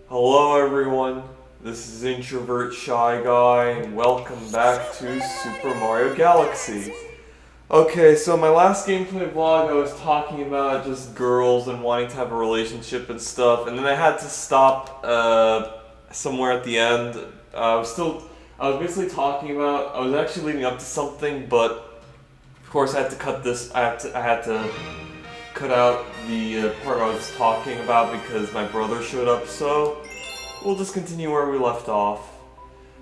Hello everyone, this is Introvert Shy Guy and welcome back to Super Mario Galaxy. Okay, so my last gameplay vlog I was talking about just girls and wanting to have a relationship and stuff, and then I had to stop somewhere at the end. I was basically talking about, I was actually leading up to something, but of course I had to cut this, I had to cut out the part I was talking about because my brother showed up, so we'll just continue where we left off.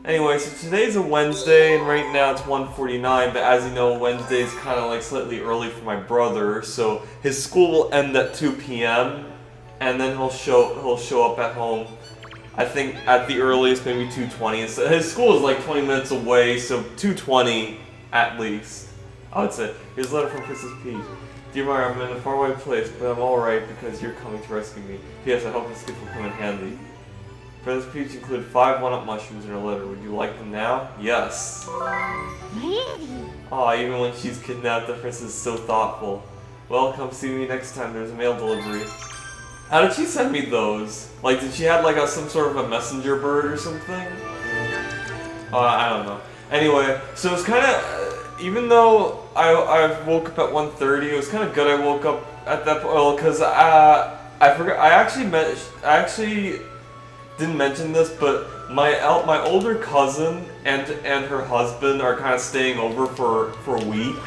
Anyway, so today's a Wednesday, and right now it's 1:49, but as you know, Wednesday is kind of like slightly early for my brother, so his school will end at 2 p.m., and then he'll show up at home, I think at the earliest, maybe 2:20. So his school is like 20 minutes away, so 2:20 at least, I would say. Here's a letter from Princess Peach. Dear Mario, I'm in a faraway place, but I'm alright because you're coming to rescue me. P.S. I hope this gift will come in handy. Princess Peach included 5 1-up mushrooms in her letter. Would you like them now? Yes. Aw, even when she's kidnapped, the princess is so thoughtful. Well, come see me next time. There's a mail delivery. How did she send me those? Like, did she have like some sort of a messenger bird or something? I don't know. Anyway, so it's kind of... even though I woke up at 1:30, it was kind of good I woke up at that point, because I forgot, I actually didn't mention this, but my older cousin and her husband are kind of staying over for a week.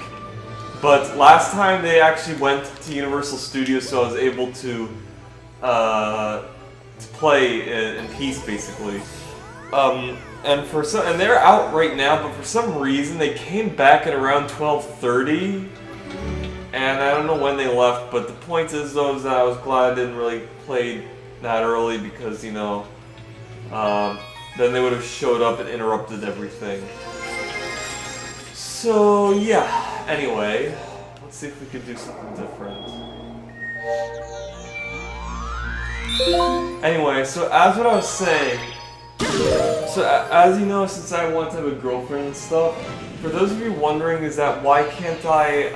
But last time they actually went to Universal Studios, so I was able to play in peace, basically. And they're out right now, but for some reason they came back at around 12:30, and I don't know when they left. But the point is, though, is that I was glad I didn't really play that early because, you know, then they would have showed up and interrupted everything. So yeah. Anyway, let's see if we could do something different. Anyway, so as what I was saying. So, as you know, since I want to have a girlfriend and stuff, for those of you wondering, is that why can't I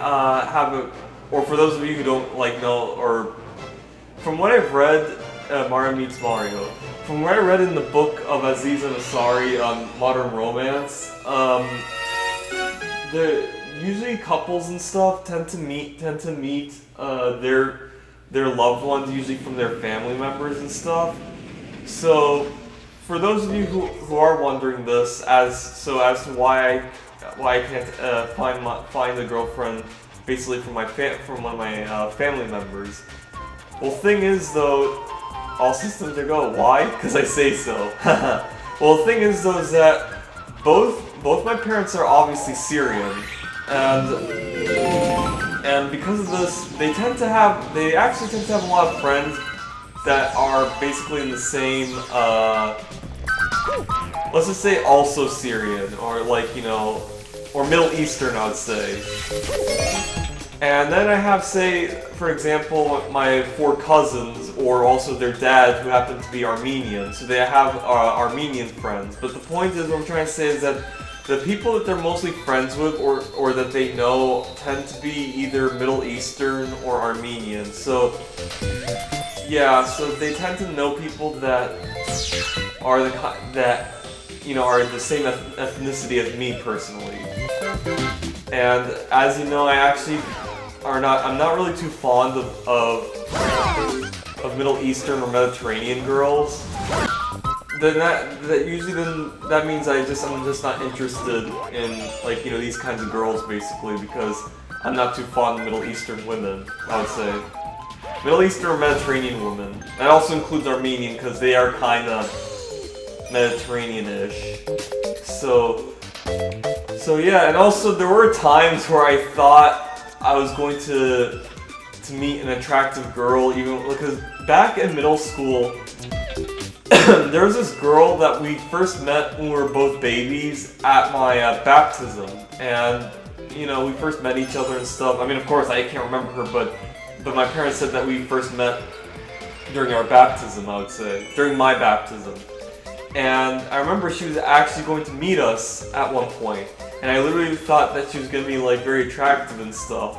have a, or for those of you who don't know, or from what I've read, Mario Meets Mario, from what I read in the book of Aziz Ansari, Modern Romance, usually couples and stuff tend to meet their loved ones, usually from their family members and stuff. So, for those of you who are wondering this, as to why I can't find a girlfriend, basically from one of my family members. Well, thing is though, all systems are go. Why? Because I say so. Well, the thing is though is that both my parents are obviously Syrian, and because of this, they actually tend to have a lot of friends that are basically in the same, let's just say also Syrian, or like, you know, or Middle Eastern, I would say. And then I have, say, for example, my 4 cousins, or also their dad, who happen to be Armenian, so they have Armenian friends. But the point is, what I'm trying to say is that the people that they're mostly friends with, or that they know, tend to be either Middle Eastern or Armenian. So yeah, so they tend to know people that are are the same ethnicity as me personally. And as you know, I'm not really too fond of Middle Eastern or Mediterranean girls. That means I'm just not interested in, like, you know, these kinds of girls, basically, because I'm not too fond of Middle Eastern women, I would say. Middle Eastern or Mediterranean women. That also includes Armenian, because they are kind of Mediterranean-ish. So yeah, and also there were times where I thought I was going to meet an attractive girl, even because back in middle school, there was this girl that we first met when we were both babies at my baptism, and you know, we first met each other and stuff. I mean, of course, I can't remember her, but my parents said that we first met during our baptism, I would say. During my baptism. And I remember she was actually going to meet us at one point. And I literally thought that she was going to be, like, very attractive and stuff.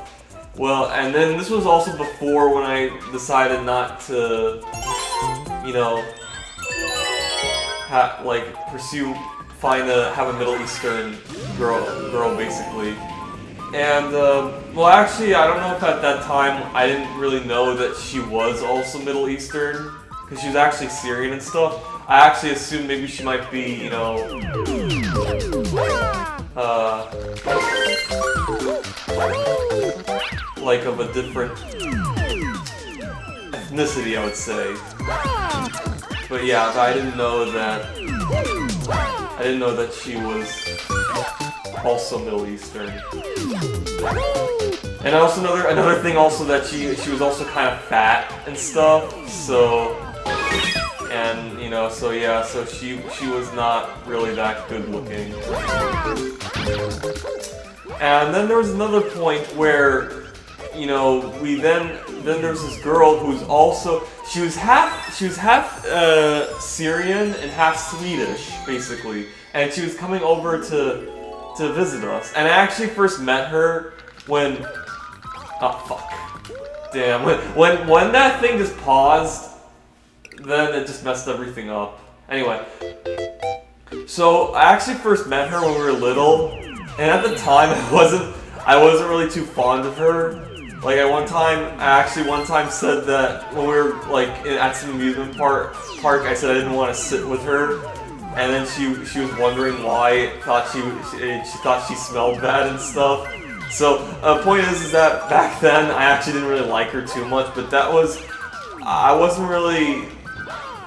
Well, and then this was also before when I decided not to, you know, have a Middle Eastern girl basically. And, well actually, I don't know if at that time I didn't really know that she was also Middle Eastern, because she was actually Syrian and stuff. I actually assumed maybe she might be, you know, like of a different ethnicity, I would say. But yeah, I didn't know that she was also Middle Eastern. And also another thing also that she was also kind of fat and stuff. So, and you know, so yeah, so she was not really that good looking. And then there was another point where, you know, then there's this girl who's also she was half Syrian and half Swedish basically, and she was coming over to visit us. And I actually first met her when damn, when that thing just paused, then it just messed everything up. Anyway, so I actually first met her when we were little, and at the time I wasn't really too fond of her. Like I one time said that when we were like at some amusement park, I said I didn't want to sit with her, and then she was wondering why. She thought she smelled bad and stuff. So point is that back then I actually didn't really like her too much, but I wasn't really,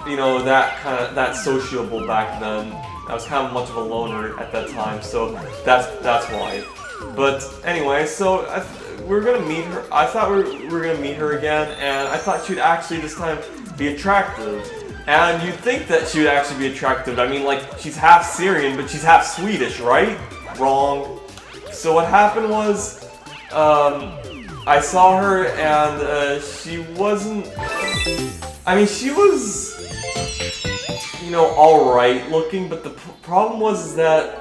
you know, that sociable back then. I was kind of much of a loner at that time, so that's why. But anyway, so we're gonna meet her. I thought we were gonna meet her again, and I thought she'd actually this time be attractive. And you'd think that she would actually be attractive. I mean, like, she's half Syrian, but she's half Swedish, right? Wrong. So what happened was, I saw her, and she wasn't. I mean, she was, you know, alright looking, but the problem was that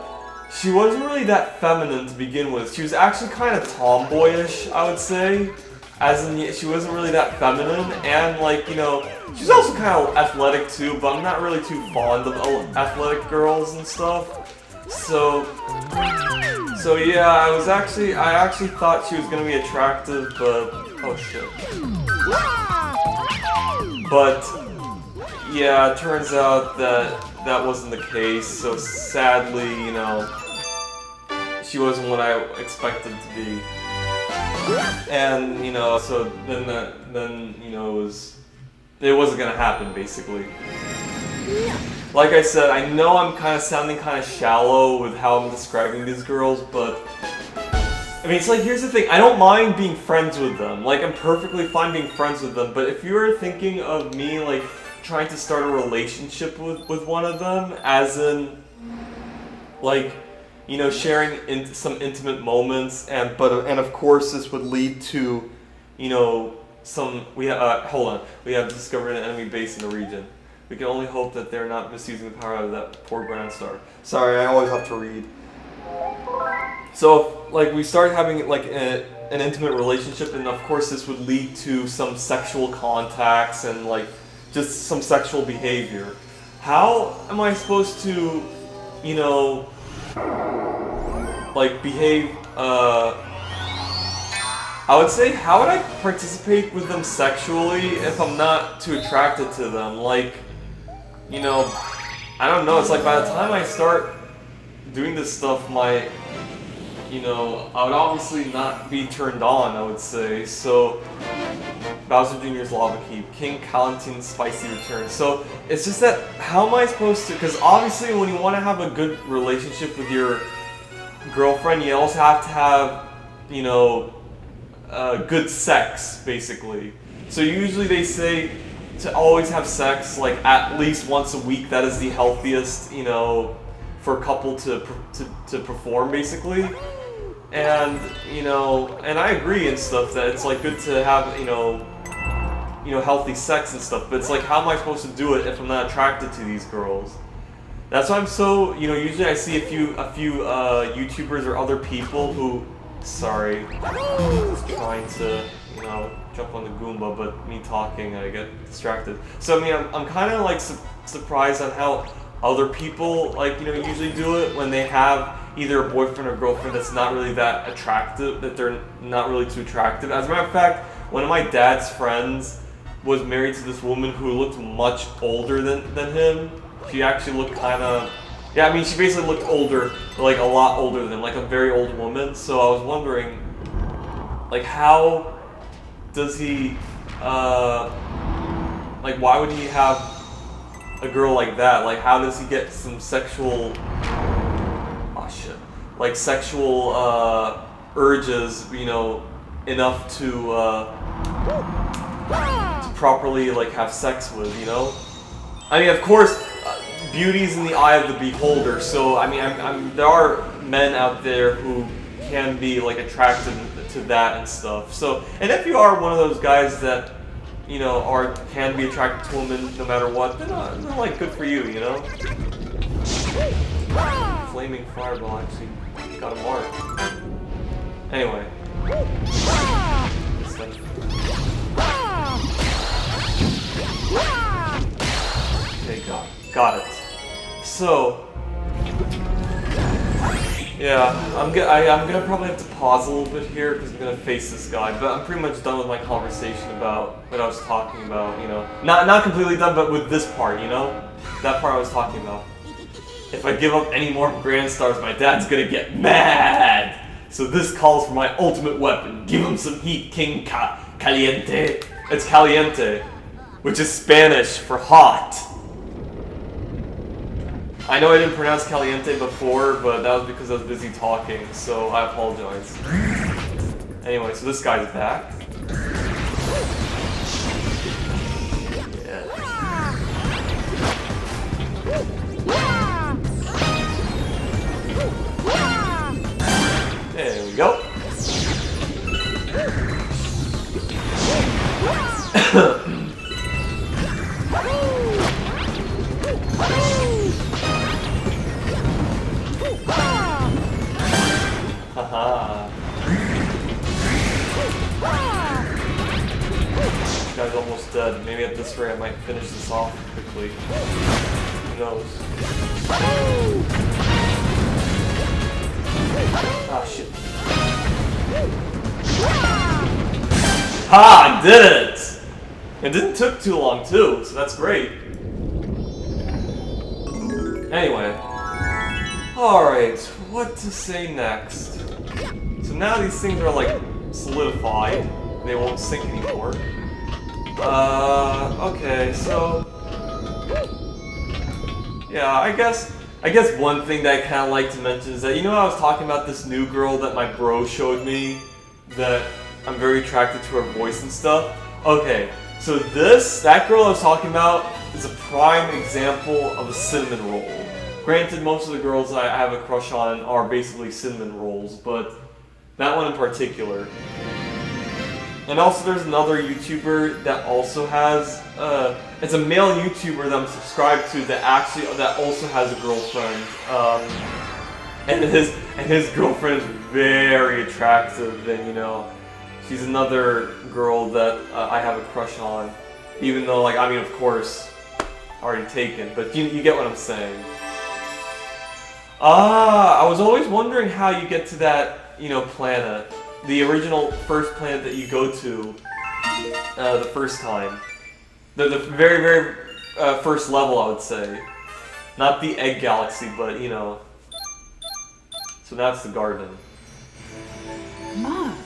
she wasn't really that feminine to begin with. She was actually kind of tomboyish, I would say. As in, she wasn't really that feminine, and like, you know, she's also kind of athletic too, but I'm not really too fond of athletic girls and stuff. So yeah, I actually thought she was gonna be attractive, but, oh shit. But, yeah, it turns out that wasn't the case, so sadly, you know, she wasn't what I expected to be. And, you know, so then you know, it wasn't gonna happen, basically. Like I said, I know I'm kind of sounding kind of shallow with how I'm describing these girls, but I mean, it's like, here's the thing, I don't mind being friends with them. Like, I'm perfectly fine being friends with them, but if you were thinking of me, like, trying to start a relationship with one of them, as in, like, you know, sharing some intimate moments, and of course this would lead to, you know, hold on, we have discovered an enemy base in the region. We can only hope that they're not misusing the power of that poor Grand Star. Sorry, I always have to read. So, like, we started having, like, an intimate relationship, and of course this would lead to some sexual contacts and, like, just some sexual behavior. How am I supposed to, you know, like, behave, I would say, how would I participate with them sexually if I'm not too attracted to them? Like, you know, I don't know, it's like by the time I start doing this stuff, you know, I would obviously not be turned on, I would say. So, Bowser Jr.'s Lava Keep, King Calentin's Spicy Return. So, it's just that, how am I supposed to, because obviously when you want to have a good relationship with your girlfriend, you also have to have, you know, good sex, basically. So usually they say to always have sex, like, at least once a week. That is the healthiest, you know, for a couple to perform, basically. And, you know, and I agree and stuff that it's, like, good to have, you know, healthy sex and stuff, but it's like, how am I supposed to do it if I'm not attracted to these girls? That's why I'm so, you know, usually I see a few YouTubers or other people who, sorry, trying to, you know, jump on the Goomba, but me talking, I get distracted. So, I mean, I'm kind of, like, surprised on how other people, like, you know, usually do it when they have either a boyfriend or girlfriend that's not really that attractive, that they're not really too attractive. As a matter of fact, one of my dad's friends was married to this woman who looked much older than him. She actually looked kind of, yeah, I mean, she basically looked older, like a lot older than him, like a very old woman. So I was wondering, like, how does he, like, why would he have a girl like that? Like, how does he get some sexual, oh shit, like sexual urges, you know, enough to properly like have sex with, you know? I mean, of course, beauty's in the eye of the beholder. So I mean, there are men out there who can be like attracted to that and stuff. So, and if you are one of those guys that, you know, can be attracted to women no matter what, then like good for you, you know? Flaming fireball actually got a mark. Anyway. Okay, got it. So, yeah, I'm gonna probably have to pause a little bit here because I'm gonna face this guy. But I'm pretty much done with my conversation about what I was talking about. You know, not completely done, but with this part. You know, that part I was talking about. If I give up any more Grand Stars, my dad's gonna get mad. So this calls for my ultimate weapon. Give him some heat, King Caliente. It's Caliente, which is Spanish for hot. I know I didn't pronounce Caliente before, but that was because I was busy talking, so I apologize. Anyway, so this guy's back. Yeah. There we go. Haha. This guy's almost dead. Maybe at this rate I might finish this off quickly. Who knows? Ah, shit. Ha! I did it! It didn't took too long too, so that's great. Anyway. Alright, what to say next? So now these things are like solidified. They won't sink anymore. Okay, so yeah, I guess one thing that I kinda like to mention is that, you know, I was talking about this new girl that my bro showed me that I'm very attracted to her voice and stuff. Okay, so that girl I was talking about is a prime example of a cinnamon roll. Granted, most of the girls I have a crush on are basically cinnamon rolls, but that one in particular. And also there's another YouTuber that also has, it's a male YouTuber that I'm subscribed to that also has a girlfriend. And his girlfriend is very attractive, and, you know, she's another girl that I have a crush on. Even though, like, I mean, of course, already taken, but you get what I'm saying. I was always wondering how you get to that, you know, planet. The original first planet that you go to the first time. The very, very first level, I would say. Not the egg galaxy, but, you know. So that's the garden. Mom.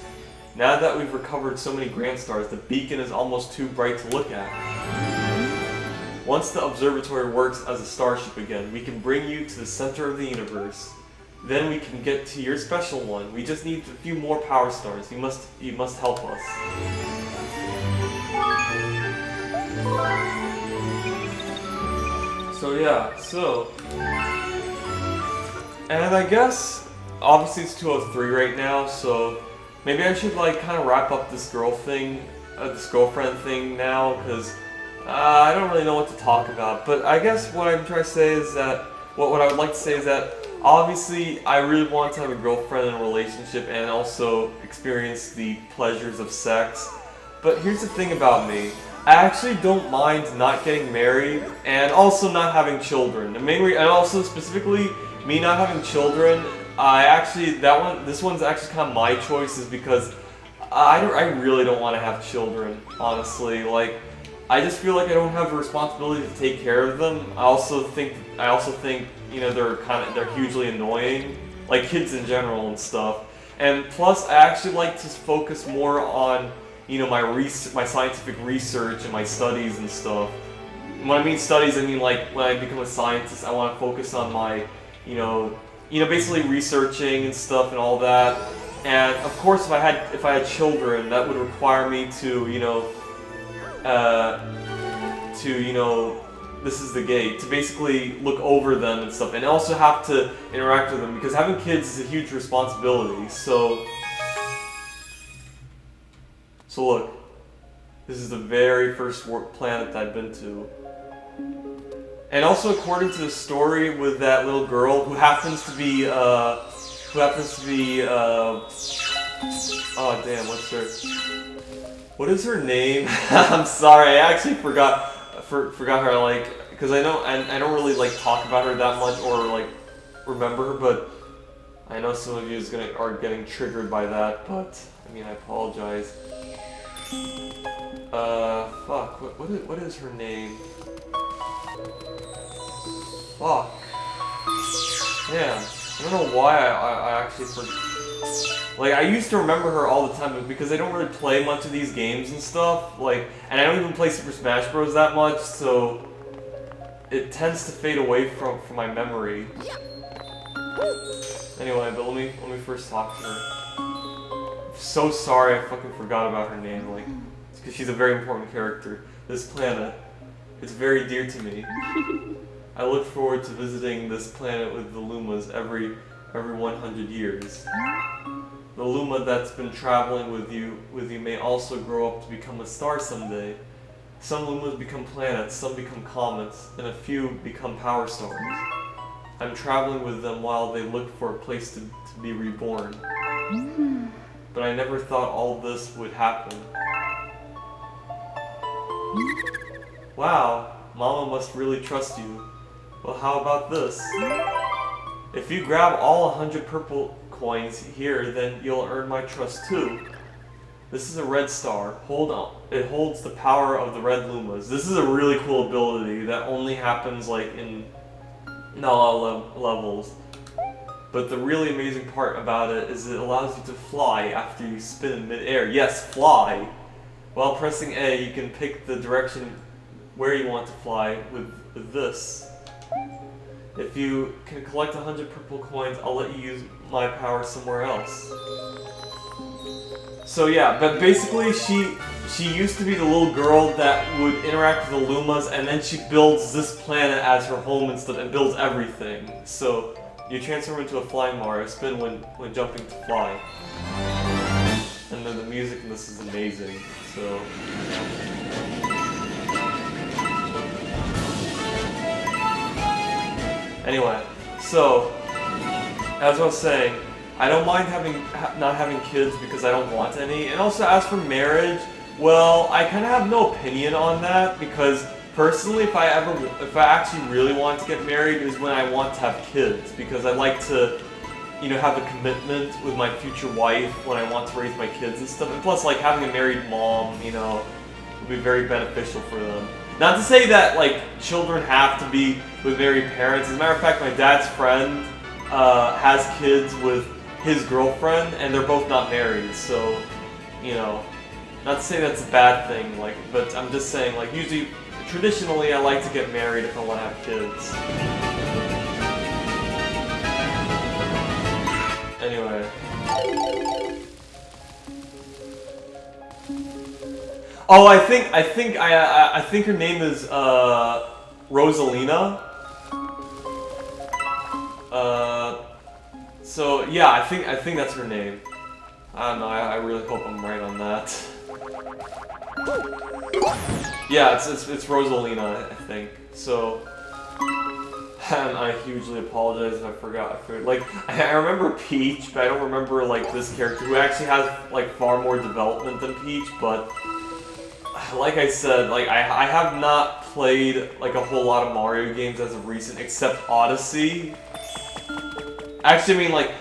Now that we've recovered so many Grand Stars, the beacon is almost too bright to look at. Once the observatory works as a starship again, we can bring you to the center of the universe. Then we can get to your special one. We just need a few more power stars. You must help us. So yeah, and I guess obviously it's 2:03 right now, so maybe I should like kind of wrap up this girlfriend thing now, because I don't really know what to talk about. But I guess what I'm trying to say is that what I would like to say is that obviously I really want to have a girlfriend and a relationship and also experience the pleasures of sex. But here's the thing about me. I actually don't mind not getting married and also not having children. The main and also specifically me not having children, this one's actually kind of my choice is because I really don't want to have children, honestly. Like, I just feel like I don't have the responsibility to take care of them. I also think, you know, they're hugely annoying, like kids in general and stuff. And plus, I actually like to focus more on, you know, my scientific research and my studies and stuff. When I mean studies, I mean like when I become a scientist, I want to focus on my, you know, basically researching and stuff and all that. And of course, if I had children, that would require me to, you know, this is the gate, to basically look over them and stuff, and also have to interact with them, because having kids is a huge responsibility. So look, this is the very first planet that I've been to. And also, according to the story with that little girl who happens to be, oh damn, what is her name? I'm sorry, I actually forgot her, like, because I don't really like talk about her that much or like remember her, but I know some of you are getting triggered by that, but I mean, I apologize. Fuck, what is her name? Fuck. Damn, I don't know why I actually forgot. Like, I used to remember her all the time, but because I don't really play much of these games and stuff, like, and I don't even play Super Smash Bros. That much, so it tends to fade away from my memory. Anyway, but let me first talk to her. I'm so sorry I fucking forgot about her name, like, it's because she's a very important character. This planet, it's very dear to me. I look forward to visiting this planet with the Lumas every 100 years. The Luma that's been traveling with you may also grow up to become a star someday. Some Lumas become planets, some become comets, and a few become power stars. I'm traveling with them while they look for a place to be reborn. But I never thought all this would happen. Wow, Mama must really trust you. Well, how about this? If you grab all 100 purple coins here, then you'll earn my trust too. This is a red star. Hold on. It holds the power of the red Lumas. This is a really cool ability that only happens like in not a lot of levels. But the really amazing part about it is it allows you to fly after you spin in midair. Yes, fly! While pressing A, you can pick the direction where you want to fly with this. If you can collect 100 purple coins, I'll let you use my power somewhere else. So yeah, but basically she used to be the little girl that would interact with the Lumas, and then she builds this planet as her home and stuff, and builds everything. So you transform into a flying Mario, spin when jumping to fly. And then the music in this is amazing, so... Anyway, so, as I was saying, I don't mind not having kids because I don't want any. And also, as for marriage, well, I kind of have no opinion on that because personally, if I actually really want to get married, is when I want to have kids, because I like to, you know, have a commitment with my future wife when I want to raise my kids and stuff. And plus, like, having a married mom, you know, would be very beneficial for them. Not to say that, like, children have to be with married parents. As a matter of fact, my dad's friend has kids with his girlfriend, and they're both not married, so, you know, not to say that's a bad thing, like, but I'm just saying, like, usually, traditionally, I like to get married if I want to have kids. Anyway. Oh, I think her name is Rosalina. So yeah, I think that's her name. I don't know. I really hope I'm right on that. Yeah, it's Rosalina, I think. So, and I hugely apologize if I forgot. Like, I remember Peach, but I don't remember like this character who actually has like far more development than Peach. But like I said, like I have not played like a whole lot of Mario games as of recent, except Odyssey. Actually, I mean like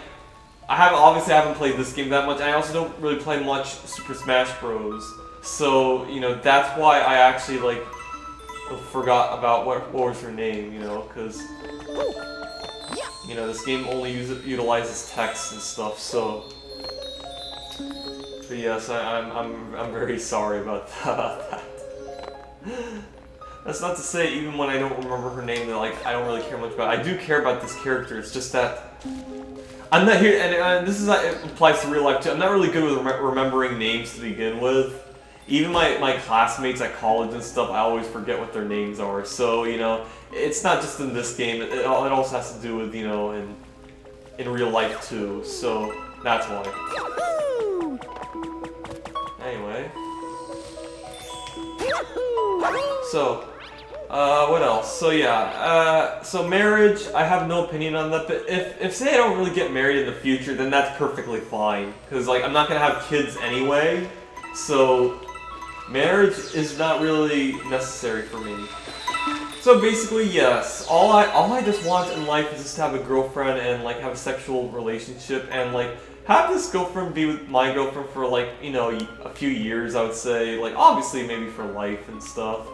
obviously I haven't played this game that much. And I also don't really play much Super Smash Bros. So you know that's why I actually like forgot about what was her name. You know, because you know this game only utilizes text and stuff. So. But yes, I'm very sorry about that. That's not to say even when I don't remember her name that like I don't really care much about it. I do care about this character. It's just that I'm not here, and this is it applies to real life too. I'm not really good with remembering names to begin with. Even my classmates at college and stuff, I always forget what their names are. So you know, it's not just in this game. It also has to do with you know in real life too. So that's why. Anyway. So, what else? So yeah, so marriage, I have no opinion on that, but if say I don't really get married in the future, then that's perfectly fine. Because like, I'm not gonna have kids anyway, so marriage is not really necessary for me. So basically, yes, all I just want in life is just to have a girlfriend and like have a sexual relationship and like have this girlfriend be with my girlfriend for like, you know, a few years, I would say. Like, obviously maybe for life and stuff.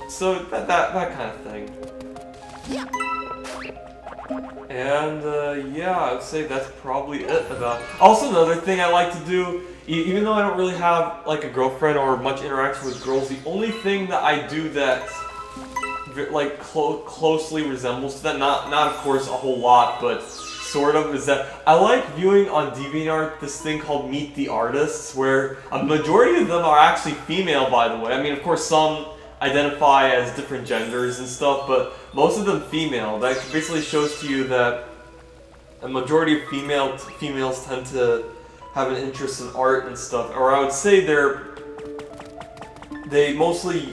So, that kind of thing. And, yeah, I would say that's probably it about... Also, another thing I like to do, even though I don't really have, like, a girlfriend or much interaction with girls, the only thing that I do that, like, closely resembles to that, not of course a whole lot, but... sort of, is that I like viewing on DeviantArt this thing called Meet the Artists, where a majority of them are actually female, by the way. I mean, of course, some identify as different genders and stuff, but most of them female. That basically shows to you that a majority of females tend to have an interest in art and stuff, or I would say they mostly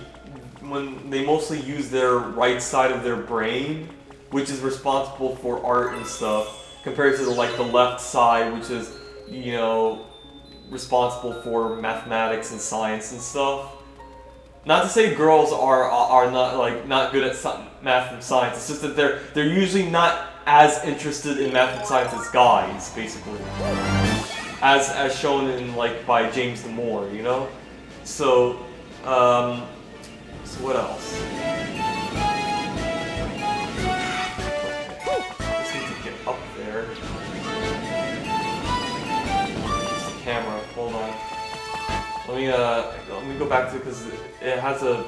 use their right side of their brain, which is responsible for art and stuff, compared to the left side, which is, you know, responsible for mathematics and science and stuff. Not to say girls are not good at math and science. It's just that they're usually not as interested in math and science as guys, basically, as shown in by James the Moore, you know. So, so what else? Up there. It's the camera. Hold on. Let me go back to it because it has a.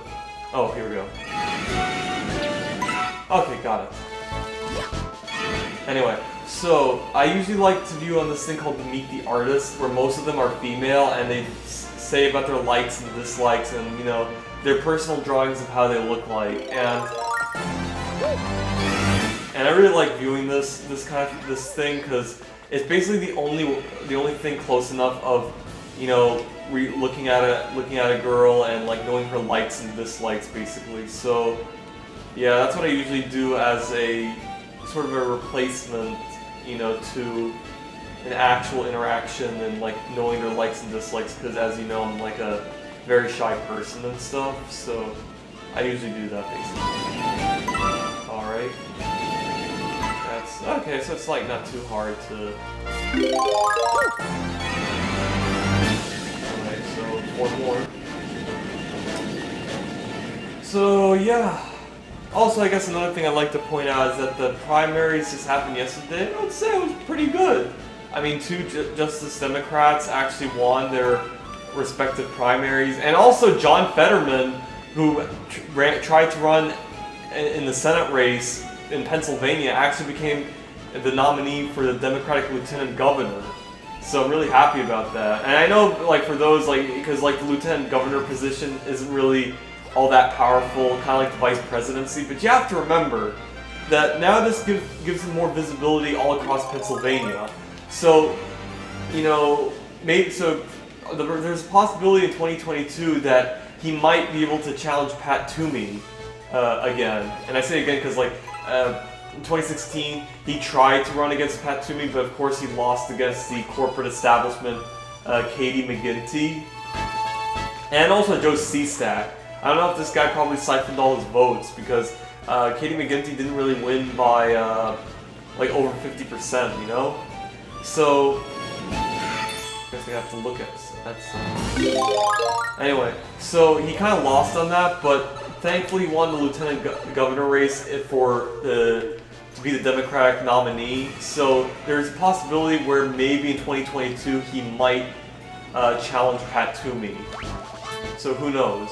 Oh, here we go. Okay, got it. Anyway, so I usually like to view on this thing called the Meet the Artist, where most of them are female and they say about their likes and dislikes and you know their personal drawings of how they look like and I really like viewing this thing because it's basically the only thing close enough of, you know, looking at a girl and like knowing her likes and dislikes basically. So yeah, that's what I usually do as a sort of a replacement, you know, to an actual interaction and like knowing their likes and dislikes because as you know I'm like a very shy person and stuff. So I usually do that basically. All right. Okay, so it's like not too hard to... Alright, so 4 more. So yeah. Also, I guess another thing I'd like to point out is that the primaries just happened yesterday. I would say it was pretty good. I mean, 2 Justice Democrats actually won their respective primaries. And also John Fetterman, who tried to run in the Senate race in Pennsylvania, actually became the nominee for the Democratic Lieutenant Governor. So I'm really happy about that. And I know, like, for those, like, because, like, the Lieutenant Governor position isn't really all that powerful, kind of like the Vice Presidency, but you have to remember that now this gives him more visibility all across Pennsylvania. So, you know, there's a possibility in 2022 that he might be able to challenge Pat Toomey again. And I say again because, like, in 2016, he tried to run against Pat Toomey, but of course he lost against the corporate establishment, Katie McGinty. And also Joe C-Stack. I don't know if this guy probably siphoned all his votes because Katie McGinty didn't really win by like over 50%, you know? So, I guess I have to look at Anyway, so he kind of lost on that, but thankfully he won the lieutenant governor race to be the Democratic nominee. So there's a possibility where maybe in 2022 he might challenge Pat Toomey. So who knows?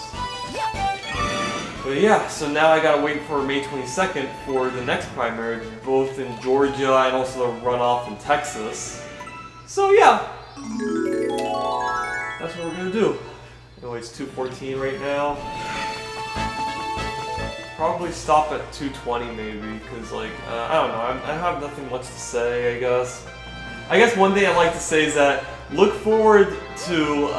But yeah, so now I gotta wait for May 22nd for the next primary, both in Georgia and also the runoff in Texas. So yeah, that's what we're gonna do. Anyway, it's 2:14 right now. Probably stop at 2:20 maybe, because like, I don't know, I have nothing much to say, I guess. I guess one thing I'd like to say is that look forward to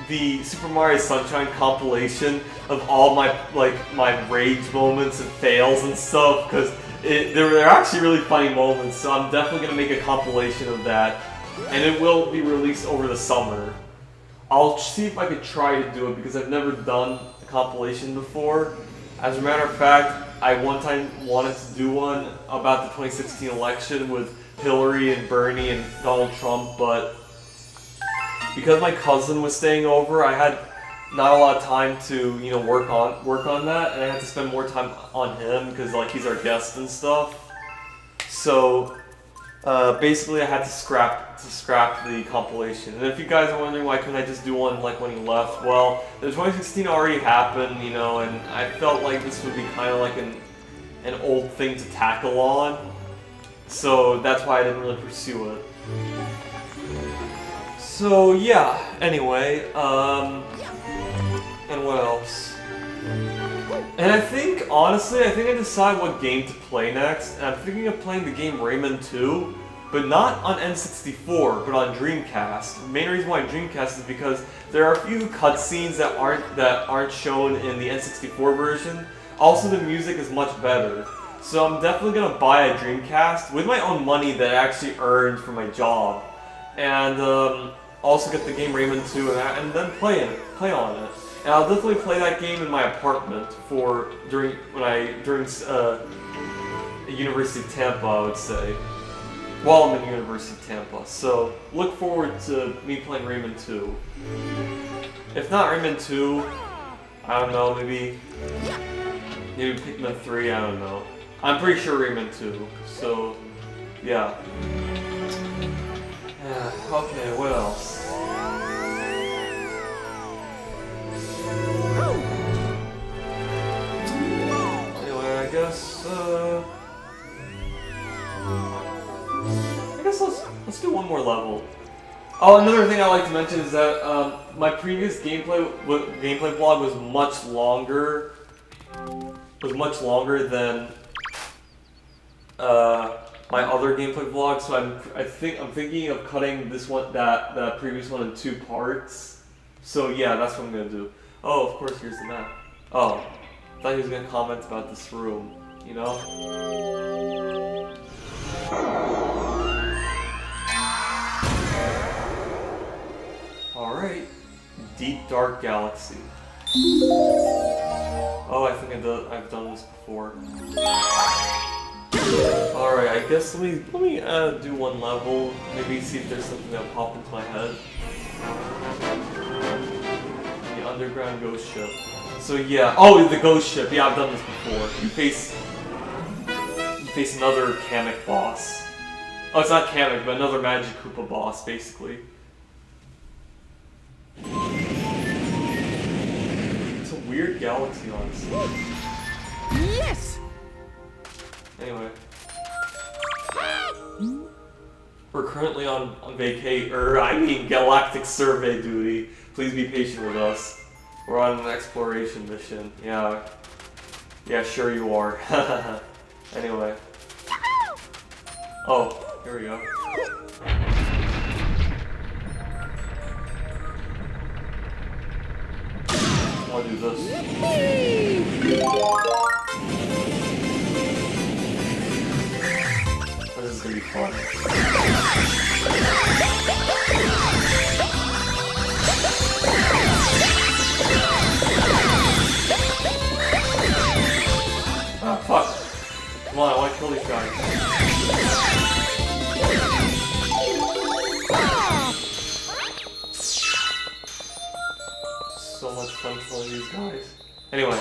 the Super Mario Sunshine compilation of all my rage moments and fails and stuff, because they're actually really funny moments. So I'm definitely gonna make a compilation of that, and it will be released over the summer. I'll see if I could try to do it because I've never done a compilation before. As a matter of fact, I one time wanted to do one about the 2016 election with Hillary and Bernie and Donald Trump, but because my cousin was staying over, I had not a lot of time to, you know, work on that, and I had to spend more time on him because like he's our guest and stuff. So basically, I had to scrap the compilation. And if you guys are wondering why couldn't I just do one like when he left, well, the 2016 already happened, you know, and I felt like this would be kind of like an old thing to tackle on. So that's why I didn't really pursue it. So yeah, anyway, and what else? And I think, honestly, I decide what game to play next, and I'm thinking of playing the game Rayman 2, but not on N64, but on Dreamcast. The main reason why Dreamcast is because there are a few cutscenes that aren't shown in the N64 version. Also, the music is much better. So I'm definitely gonna buy a Dreamcast with my own money that I actually earned from my job, and also get the game Rayman 2 and then play on it. And I'll definitely play that game in my apartment during University of Tampa, I would say, while I'm in University of Tampa. So look forward to me playing Rayman 2. If not Rayman 2, I don't know, maybe Pikmin 3, I don't know. I'm pretty sure Rayman 2. So yeah. Okay, what else? Anyway, I guess let's do one more level. Oh, another thing I like to mention is that my previous gameplay vlog was much longer. Than my other gameplay vlog, so I'm thinking of cutting this one, that previous one, in 2 parts. So yeah, that's what I'm gonna do. Oh, of course, here's the map. Oh, I thought he was gonna comment about this room, you know? Alright. Deep Dark Galaxy. Oh, I think I've done this before. Alright, I guess let me do one level, maybe see if there's something that'll pop into my head. The underground ghost ship. So yeah, oh, the ghost ship, yeah, I've done this before. You face another Kamek boss. Oh, it's not Kamek, but another Magic Koopa boss, basically. It's a weird galaxy, honestly. Yes! Anyway. We're currently on galactic survey duty. Please be patient with us. We're on an exploration mission. Yeah, sure you are. Anyway. Oh, here we go. I'll do this. This is gonna be fun. Ah, fuck. Come on, I wanna kill these guys. So much fun killing these guys. Anyway.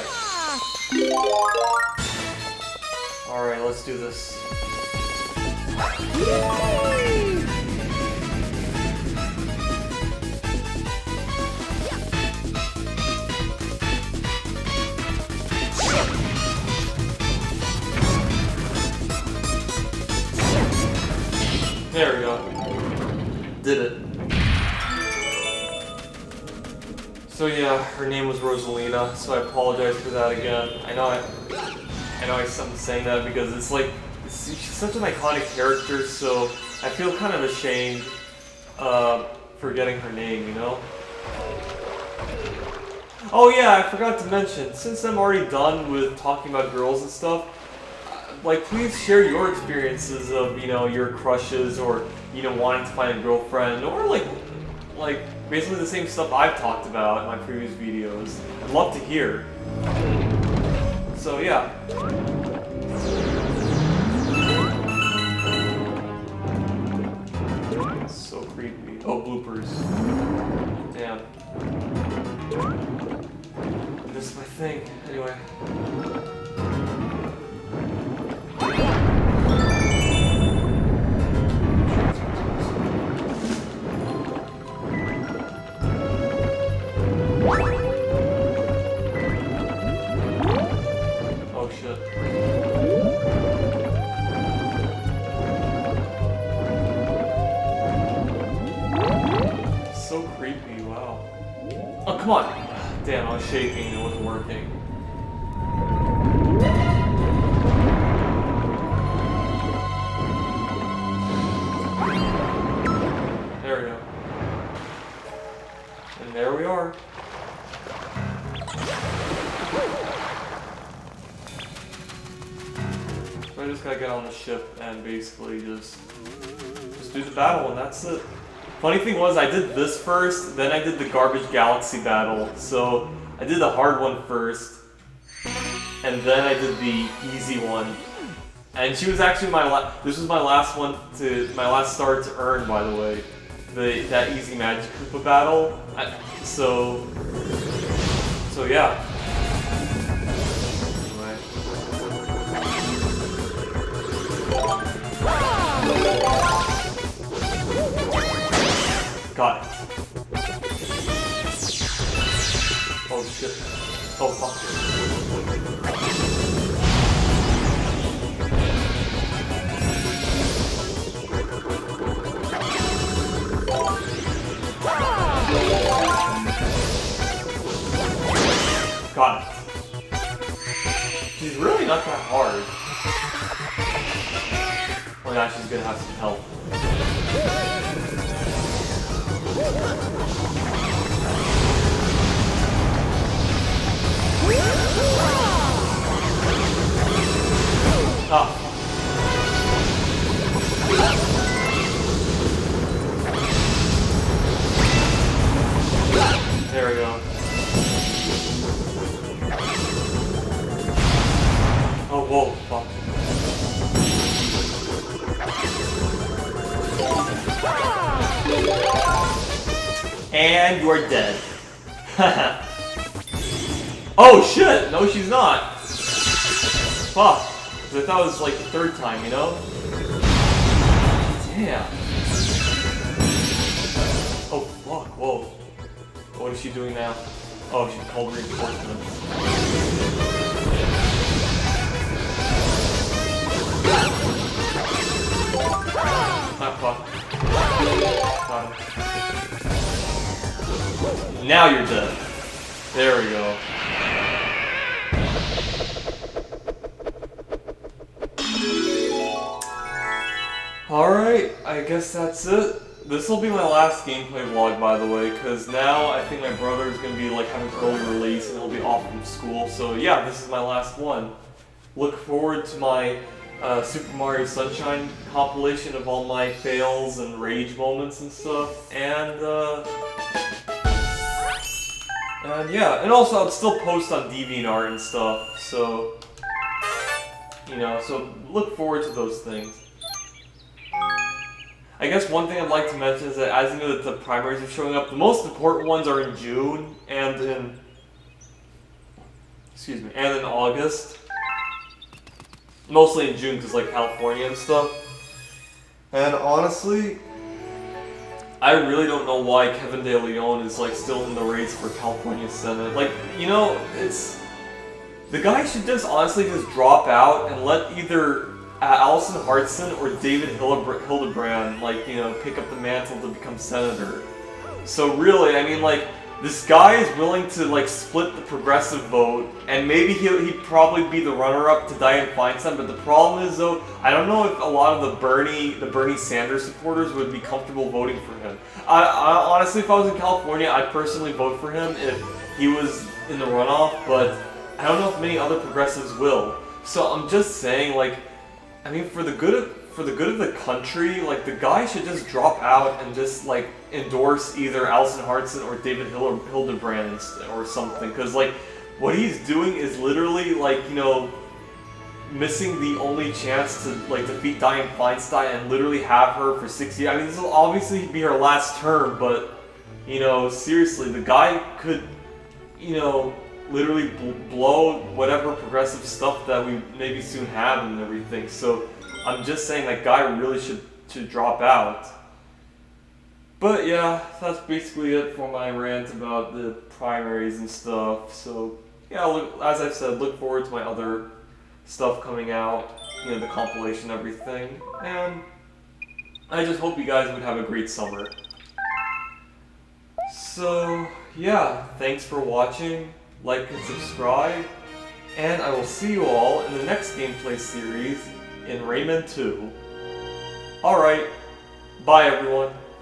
Alright, let's do this. There we go. Did it. So yeah, her name was Rosalina, so I apologize for that again. I know I'm saying that because it's like, she's such an iconic character, so I feel kind of ashamed forgetting her name, you know? Oh yeah, I forgot to mention, since I'm already done with talking about girls and stuff, like, please share your experiences of, you know, your crushes or, you know, wanting to find a girlfriend or like basically the same stuff I've talked about in my previous videos. I'd love to hear. So yeah. So creepy. Oh, bloopers. Damn. This is my thing. Anyway. Oh shit. So creepy, wow. Oh, come on! Damn, I was shaking, it wasn't working. There we go. And there we are. So I just gotta get on the ship and basically just do the battle and that's it. Funny thing was, I did this first, then I did the Garbage Galaxy battle. So I did the hard one first, and then I did the easy one. And she was actually this was my last star to earn, by the way. That easy Magic Koopa battle. So yeah. Anyway. Got it. Oh shit. Oh fuck. Got it. She's really not that hard. Oh yeah, she's gonna have some help. Oh. There we go. Oh, whoa, fuck. And you're dead. Oh shit! No, she's not. Fuck. 'Cause I thought it was like the third time, you know? Damn. Oh fuck, whoa. What is she doing now? Oh, she called reinforcements. Ah, fuck. Got him. Now you're dead. There we go. Alright, I guess that's it. This will be my last gameplay vlog, by the way, because now I think my brother is going to be like having early release and he'll be off from school. So yeah, this is my last one. Look forward to my Super Mario Sunshine compilation of all my fails and rage moments and stuff, and yeah, and also I'll still post on DeviantArt and stuff, so, you know, so look forward to those things. I guess one thing I'd like to mention is that as you know that the primaries are showing up, the most important ones are in June and in August. Mostly in June because like California and stuff. And honestly, I really don't know why Kevin De Leon is like still in the race for California Senate. Like, you know, it's the guy should just honestly just drop out and let either Allison Hartson or David Hildebrand, like, you know, pick up the mantle to become senator. So really, I mean, like, this guy is willing to, like, split the progressive vote, and maybe he'd probably be the runner-up to Dianne Feinstein, but the problem is, though, I don't know if a lot of the Bernie Sanders supporters would be comfortable voting for him. I honestly, if I was in California, I'd personally vote for him if he was in the runoff, but I don't know if many other progressives will. So I'm just saying, like, I mean, for the good of the country, like, the guy should just drop out and just, like, endorse either Allison Hartson or David Hildebrand or something. Because, like, what he's doing is literally, like, you know, missing the only chance to, like, defeat Dianne Feinstein and literally have her for 6 years. I mean, this will obviously be her last term, but, you know, seriously, the guy could, you know, literally blow whatever progressive stuff that we maybe soon have and everything. So I'm just saying that guy really should drop out. But yeah, that's basically it for my rant about the primaries and stuff. So yeah, as I've said, look forward to my other stuff coming out, you know, the compilation, everything. And I just hope you guys would have a great summer. So yeah, thanks for watching. Like and subscribe, and I will see you all in the next gameplay series in Rayman 2. Alright, bye everyone.